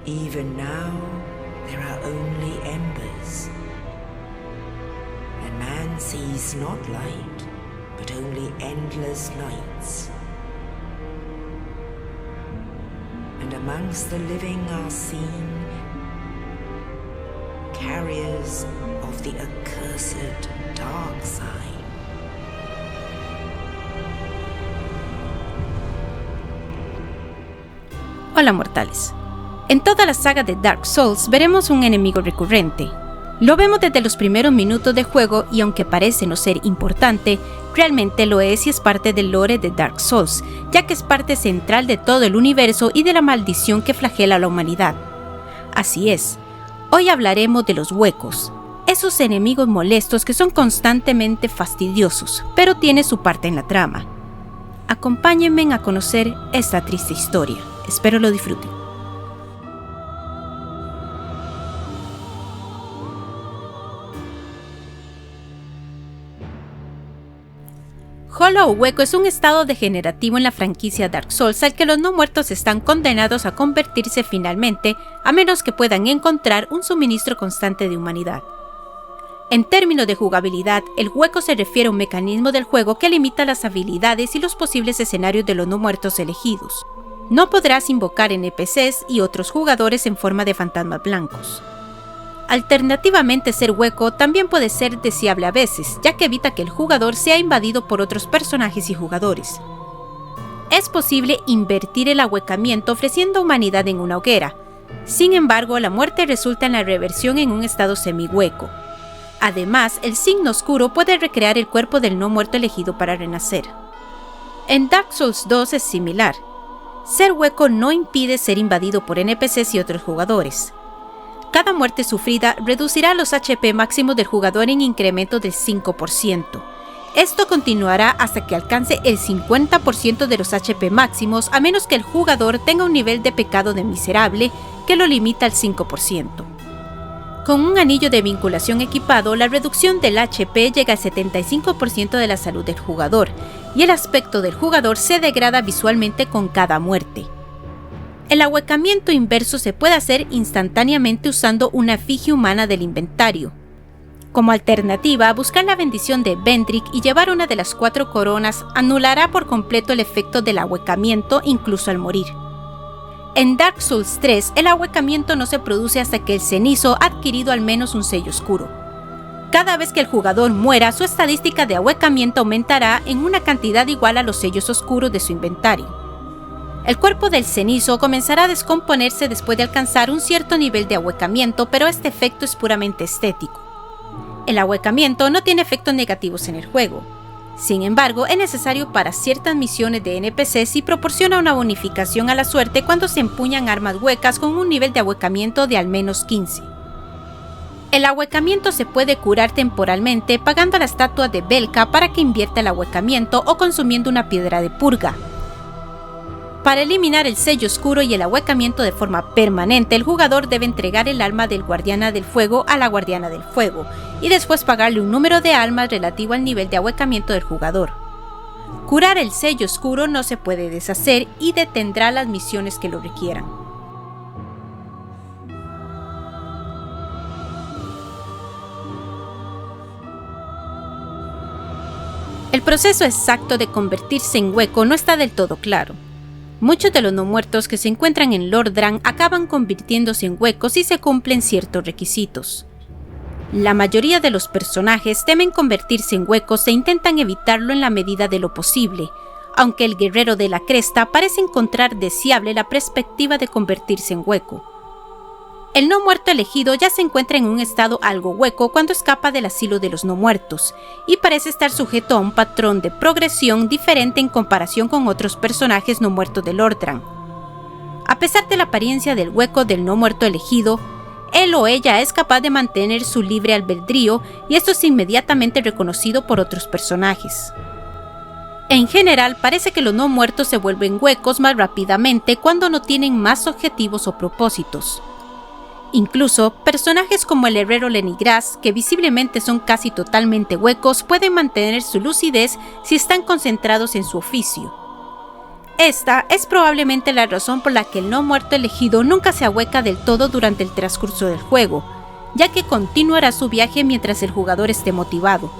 Even now, there are only embers. And man sees not light, but only endless nights. And amongst the living are seen carriers of the accursed dark side. Hola mortales. En toda la saga de Dark Souls veremos un enemigo recurrente. Lo vemos desde los primeros minutos de juego y aunque parece no ser importante, realmente lo es y es parte del lore de Dark Souls, ya que es parte central de todo el universo y de la maldición que flagela a la humanidad. Así es, hoy hablaremos de los huecos, esos enemigos molestos que son constantemente fastidiosos, pero tienen su parte en la trama. Acompáñenme a conocer esta triste historia. Espero lo disfruten. Hollow Hueco es un estado degenerativo en la franquicia Dark Souls al que los no muertos están condenados a convertirse finalmente, a menos que puedan encontrar un suministro constante de humanidad. En términos de jugabilidad, el hueco se refiere a un mecanismo del juego que limita las habilidades y los posibles escenarios de los no muertos elegidos. No podrás invocar NPCs y otros jugadores en forma de fantasmas blancos. Alternativamente, ser hueco también puede ser deseable a veces, ya que evita que el jugador sea invadido por otros personajes y jugadores. Es posible invertir el ahuecamiento ofreciendo humanidad en una hoguera. Sin embargo, la muerte resulta en la reversión en un estado semihueco. Además, el signo oscuro puede recrear el cuerpo del no muerto elegido para renacer. En Dark Souls 2 es similar. Ser hueco no impide ser invadido por NPCs y otros jugadores. Cada muerte sufrida reducirá los HP máximos del jugador en incremento del 5%. Esto continuará hasta que alcance el 50% de los HP máximos, a menos que el jugador tenga un nivel de pecado de miserable que lo limita al 5%. Con un anillo de vinculación equipado, la reducción del HP llega al 75% de la salud del jugador, y el aspecto del jugador se degrada visualmente con cada muerte. El ahuecamiento inverso se puede hacer instantáneamente usando una efigie humana del inventario. Como alternativa, buscar la bendición de Vendrick y llevar una de las 4 coronas anulará por completo el efecto del ahuecamiento incluso al morir. En Dark Souls 3, el ahuecamiento no se produce hasta que el cenizo ha adquirido al menos un sello oscuro. Cada vez que el jugador muera, su estadística de ahuecamiento aumentará en una cantidad igual a los sellos oscuros de su inventario. El cuerpo del cenizo comenzará a descomponerse después de alcanzar un cierto nivel de ahuecamiento, pero este efecto es puramente estético. El ahuecamiento no tiene efectos negativos en el juego. Sin embargo, es necesario para ciertas misiones de NPCs y proporciona una bonificación a la suerte cuando se empuñan armas huecas con un nivel de ahuecamiento de al menos 15. El ahuecamiento se puede curar temporalmente pagando a la estatua de Belka para que invierta el ahuecamiento o consumiendo una piedra de purga. Para eliminar el sello oscuro y el ahuecamiento de forma permanente, el jugador debe entregar el alma del guardiana del fuego a la guardiana del fuego, y después pagarle un número de almas relativo al nivel de ahuecamiento del jugador. Curar el sello oscuro no se puede deshacer y detendrá las misiones que lo requieran. El proceso exacto de convertirse en hueco no está del todo claro. Muchos de los no muertos que se encuentran en Lordran acaban convirtiéndose en huecos si se cumplen ciertos requisitos. La mayoría de los personajes temen convertirse en huecos e intentan evitarlo en la medida de lo posible, aunque el guerrero de la cresta parece encontrar deseable la perspectiva de convertirse en hueco. El no muerto elegido ya se encuentra en un estado algo hueco cuando escapa del asilo de los no muertos, y parece estar sujeto a un patrón de progresión diferente en comparación con otros personajes no muertos de Lordran. A pesar de la apariencia del hueco del no muerto elegido, él o ella es capaz de mantener su libre albedrío y esto es inmediatamente reconocido por otros personajes. En general, parece que los no muertos se vuelven huecos más rápidamente cuando no tienen más objetivos o propósitos. Incluso, personajes como el herrero Lenigras, que visiblemente son casi totalmente huecos, pueden mantener su lucidez si están concentrados en su oficio. Esta es probablemente la razón por la que el no muerto elegido nunca se ahueca del todo durante el transcurso del juego, ya que continuará su viaje mientras el jugador esté motivado.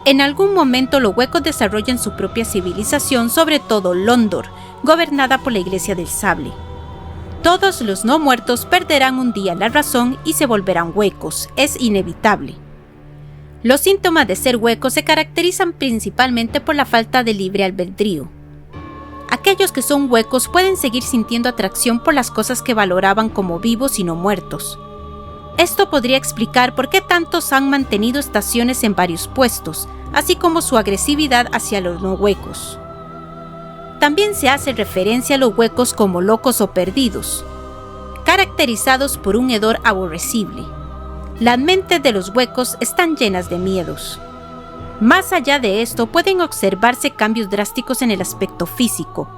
En algún momento los huecos desarrollan su propia civilización, sobre todo Londor, gobernada por la Iglesia del Sable. Todos los no muertos perderán un día la razón y se volverán huecos, es inevitable. Los síntomas de ser huecos se caracterizan principalmente por la falta de libre albedrío. Aquellos que son huecos pueden seguir sintiendo atracción por las cosas que valoraban como vivos y no muertos. Esto podría explicar por qué tantos han mantenido estaciones en varios puestos, así como su agresividad hacia los no huecos. También se hace referencia a los huecos como locos o perdidos, caracterizados por un hedor aborrecible. Las mentes de los huecos están llenas de miedos. Más allá de esto, pueden observarse cambios drásticos en el aspecto físico.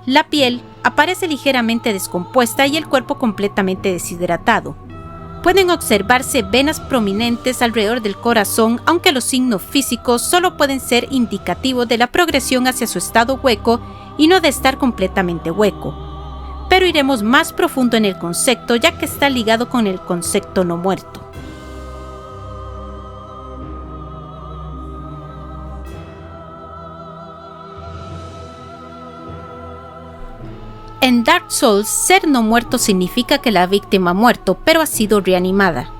La piel aparece ligeramente descompuesta y el cuerpo completamente deshidratado. Pueden observarse venas prominentes alrededor del corazón, aunque los signos físicos solo pueden ser indicativos de la progresión hacia su estado hueco y no de estar completamente hueco. Pero iremos más profundo en el concepto, ya que está ligado con el concepto no muerto. En Dark Souls, ser no muerto significa que la víctima ha muerto, pero ha sido reanimada.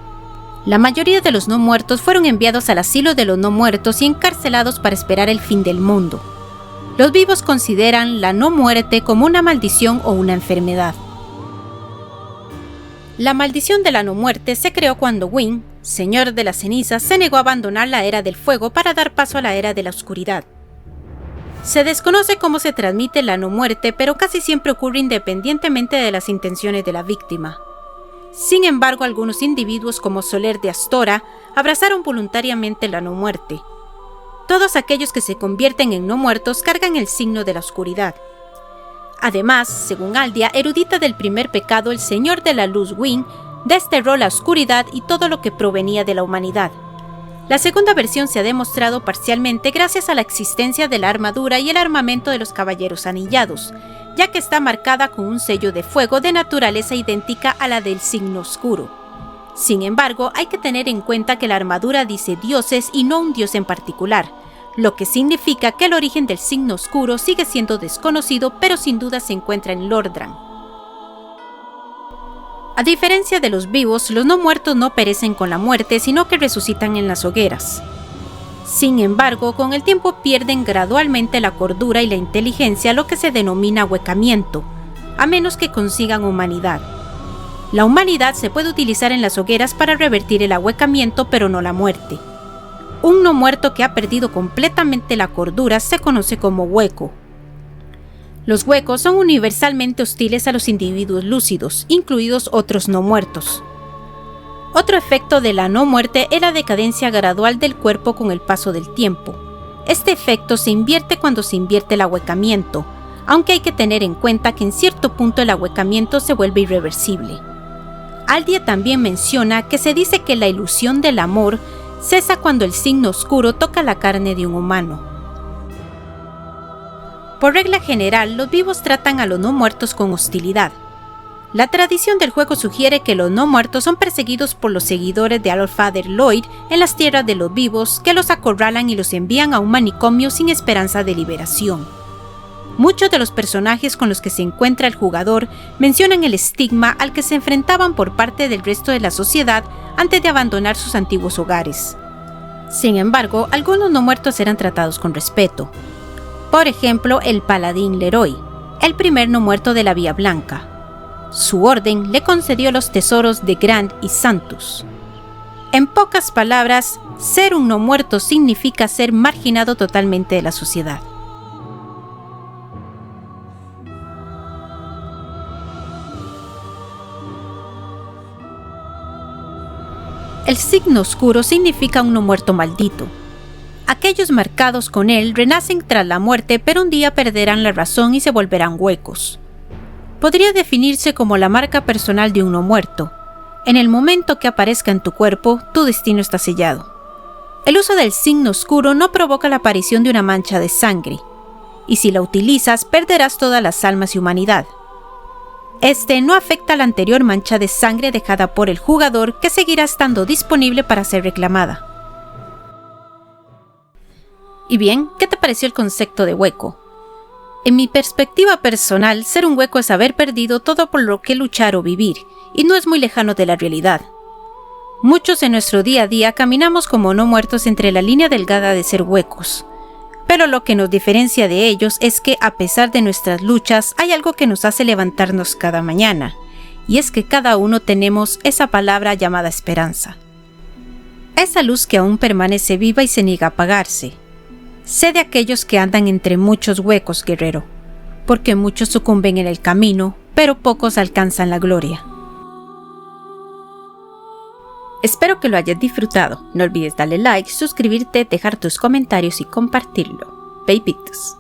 La mayoría de los no muertos fueron enviados al asilo de los no muertos y encarcelados para esperar el fin del mundo. Los vivos consideran la no muerte como una maldición o una enfermedad. La maldición de la no muerte se creó cuando Wynne, señor de las cenizas, se negó a abandonar la era del fuego para dar paso a la era de la oscuridad. Se desconoce cómo se transmite la no muerte, pero casi siempre ocurre independientemente de las intenciones de la víctima. Sin embargo, algunos individuos como Soler de Astora abrazaron voluntariamente la no muerte. Todos aquellos que se convierten en no muertos cargan el signo de la oscuridad. Además, según Aldia, erudita del primer pecado, el Señor de la Luz Wynne desterró la oscuridad y todo lo que provenía de la humanidad. La segunda versión se ha demostrado parcialmente gracias a la existencia de la armadura y el armamento de los caballeros anillados, ya que está marcada con un sello de fuego de naturaleza idéntica a la del signo oscuro. Sin embargo, hay que tener en cuenta que la armadura dice dioses y no un dios en particular, lo que significa que el origen del signo oscuro sigue siendo desconocido, pero sin duda se encuentra en Lordran. A diferencia de los vivos, los no muertos no perecen con la muerte, sino que resucitan en las hogueras. Sin embargo, con el tiempo pierden gradualmente la cordura y la inteligencia, lo que se denomina ahuecamiento, a menos que consigan humanidad. La humanidad se puede utilizar en las hogueras para revertir el ahuecamiento, pero no la muerte. Un no muerto que ha perdido completamente la cordura se conoce como hueco. Los huecos son universalmente hostiles a los individuos lúcidos, incluidos otros no muertos. Otro efecto de la no muerte es la decadencia gradual del cuerpo con el paso del tiempo. Este efecto se invierte cuando se invierte el ahuecamiento, aunque hay que tener en cuenta que en cierto punto el ahuecamiento se vuelve irreversible. Aldia también menciona que se dice que la ilusión del amor cesa cuando el signo oscuro toca la carne de un humano. Por regla general, los vivos tratan a los no muertos con hostilidad. La tradición del juego sugiere que los no muertos son perseguidos por los seguidores de Allfather Lloyd en las tierras de los vivos, que los acorralan y los envían a un manicomio sin esperanza de liberación. Muchos de los personajes con los que se encuentra el jugador mencionan el estigma al que se enfrentaban por parte del resto de la sociedad antes de abandonar sus antiguos hogares. Sin embargo, algunos no muertos eran tratados con respeto. Por ejemplo, el paladín Leroy, el primer no muerto de la Vía Blanca. Su orden le concedió los tesoros de Grand y Santus. En pocas palabras, ser un no muerto significa ser marginado totalmente de la sociedad. El signo oscuro significa un no muerto maldito. Aquellos marcados con él renacen tras la muerte, pero un día perderán la razón y se volverán huecos. Podría definirse como la marca personal de un no muerto. En el momento que aparezca en tu cuerpo, tu destino está sellado. El uso del signo oscuro no provoca la aparición de una mancha de sangre. y si la utilizas perderás todas las almas y humanidad. Este no afecta a la anterior mancha de sangre dejada por el jugador, que seguirá estando disponible para ser reclamada. Y bien, ¿qué te pareció el concepto de hueco? En mi perspectiva personal, ser un hueco es haber perdido todo por lo que luchar o vivir, y no es muy lejano de la realidad. Muchos en nuestro día a día caminamos como no muertos entre la línea delgada de ser huecos. Pero lo que nos diferencia de ellos es que, a pesar de nuestras luchas, hay algo que nos hace levantarnos cada mañana, y es que cada uno tenemos esa palabra llamada esperanza. Esa luz que aún permanece viva y se niega a apagarse. Sé de aquellos que andan entre muchos huecos, guerrero, porque muchos sucumben en el camino, pero pocos alcanzan la gloria. Espero que lo hayas disfrutado. No olvides darle like, suscribirte, dejar tus comentarios y compartirlo. Babitos.